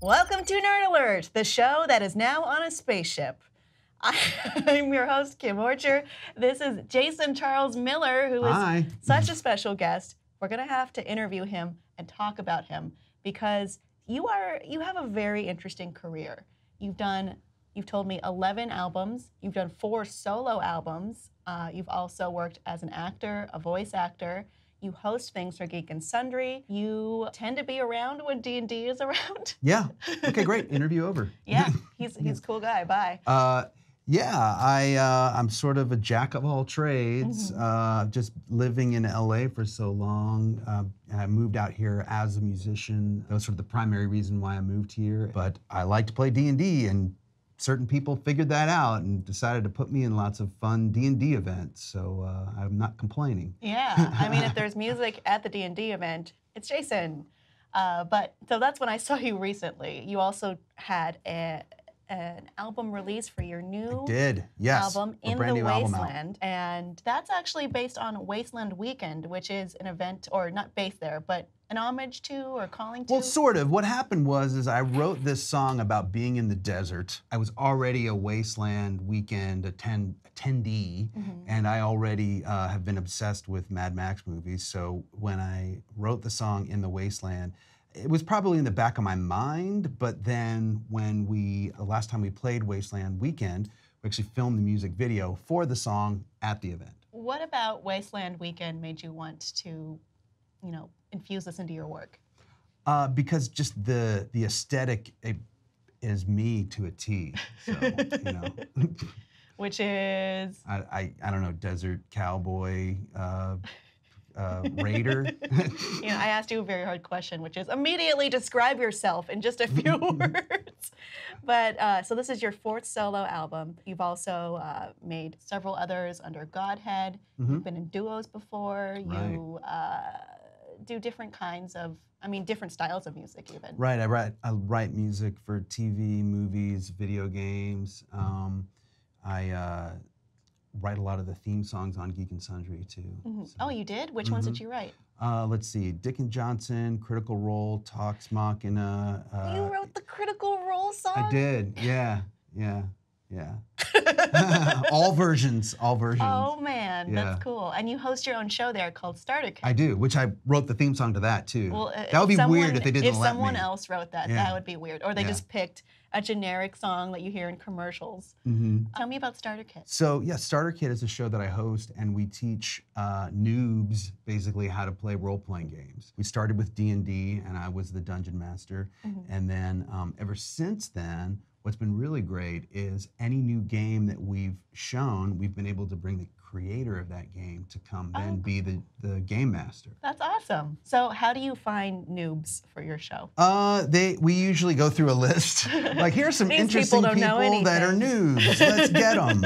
Welcome to NerdAlert, the show that is now on a spaceship. I'm your host, Kim Horcher. This is Jason Charles Miller, who is such a special guest. We're going to have to interview him and talk about him because you have a very interesting career. You've told me 11 albums. You've done 4 solo albums. You've also worked as an actor, a voice actor. You host things for Geek and Sundry. You tend to be around when D&D is around. Yeah. Okay, great. Interview over. Yeah, he's a cool guy. Bye. I'm sort of a jack of all trades. Just living in LA for so long. I moved out here as a musician. That was sort of the primary reason why I moved here. But I like to play D&D, and certain people figured that out and decided to put me in lots of fun D&D events. So I'm not complaining. Yeah, I mean, if there's music at the D&D event, it's Jason. So that's when I saw you recently. You also had an album release for your new album, In the Wasteland. And that's actually based on Wasteland Weekend, which is an event, or not based there, but an homage to or calling to? Well, sort of. What happened was I wrote this song about being in the desert. I was already a Wasteland Weekend attendee, and I already have been obsessed with Mad Max movies. So when I wrote the song In the Wasteland, it was probably in the back of my mind, but then when the last time we played Wasteland Weekend, we actually filmed the music video for the song at the event. What about Wasteland Weekend made you want to, infuse this into your work? Because just the aesthetic is me to a T. So, Which is? I don't know, desert cowboy, raider. I asked you a very hard question, which is immediately describe yourself in just a few words. But so this is your 4th solo album. You've also made several others under Godhead. You've been in duos before. Right. You do different kinds of, different styles of music even. Right, I write music for TV, movies, video games. I write a lot of the theme songs on Geek and Sundry too. So. Oh, you did? Which ones did you write? Let's see, Dick and Johnson, Critical Role, Talks Machina. You wrote the Critical Role song? I did, yeah. all versions. Oh man, that's cool. And you host your own show there called Starter Kit. I do, which I wrote the theme song to that too. Well, that would be weird if they didn't let me. If someone else wrote that, that would be weird. Or they just picked a generic song that you hear in commercials. Tell me about Starter Kit. So yeah, Starter Kit is a show that I host, and we teach noobs basically how to play role-playing games. We started with D&D, and I was the dungeon master. And then ever since then, what's been really great is any new game that we've shown, we've been able to bring the creator of that game to come then be the game master. That's awesome. So how do you find noobs for your show? We usually go through a list. Like, here's some interesting people that are noobs. Let's get them.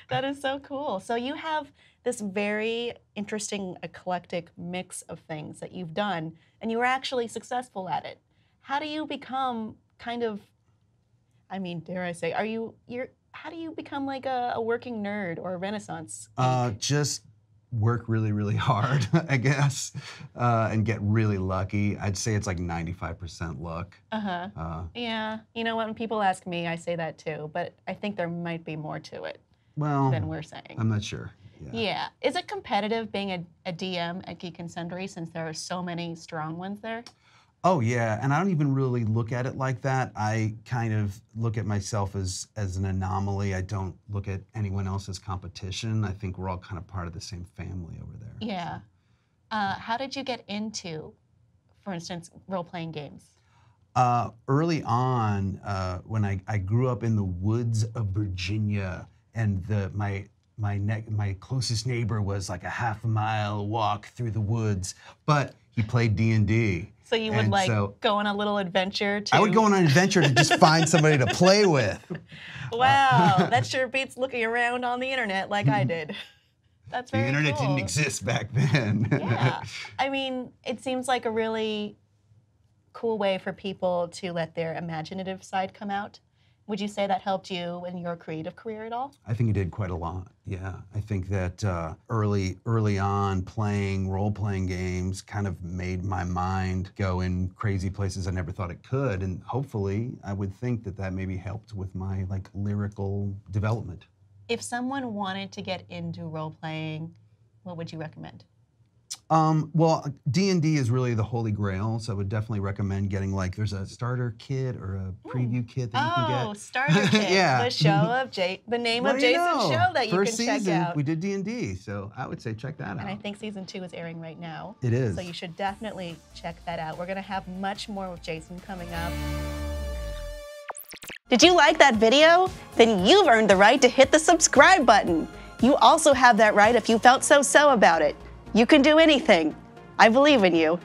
That is so cool. So you have this very interesting, eclectic mix of things that you've done, and you were actually successful at it. How do you become kind of, dare I say, how do you become like a working nerd or a Renaissance geek? Just work really, really hard, I guess, and get really lucky. I'd say it's like 95% luck. Yeah, you know what, when people ask me, I say that too, but I think there might be more to it than we're saying. I'm not sure. Yeah. Is it competitive being a DM at Geek and Sundry since there are so many strong ones there? Oh yeah, and I don't even really look at it like that. I kind of look at myself as an anomaly. I don't look at anyone else as competition. I think we're all kind of part of the same family over there. Yeah. So. How did you get into, for instance, role-playing games? Early on, when I grew up in the woods of Virginia, and my closest neighbor was like a half-a-mile walk through the woods, but he played D&D. So you would go on a little adventure to... I would go on an adventure to just find somebody to play with. Wow, that sure beats looking around on the internet like I did. That's very cool. The internet didn't exist back then. Yeah, it seems like a really cool way for people to let their imaginative side come out. Would you say that helped you in your creative career at all? I think it did quite a lot, yeah. I think that early on, playing role-playing games kind of made my mind go in crazy places I never thought it could, and hopefully I would think that that maybe helped with my like lyrical development. If someone wanted to get into role-playing, what would you recommend? Well, D&D is really the holy grail, so I would definitely recommend getting there's a starter kit or a preview kit that you can get. Oh, starter kit. Yeah. The show of the name of Jason's show that you First can check season, out. we did D&D, so I would say check that out. And I think season 2 is airing right now. It is. So you should definitely check that out. We're going to have much more with Jason coming up. Did you like that video? Then you've earned the right to hit the subscribe button. You also have that right if you felt so about it. You can do anything. I believe in you.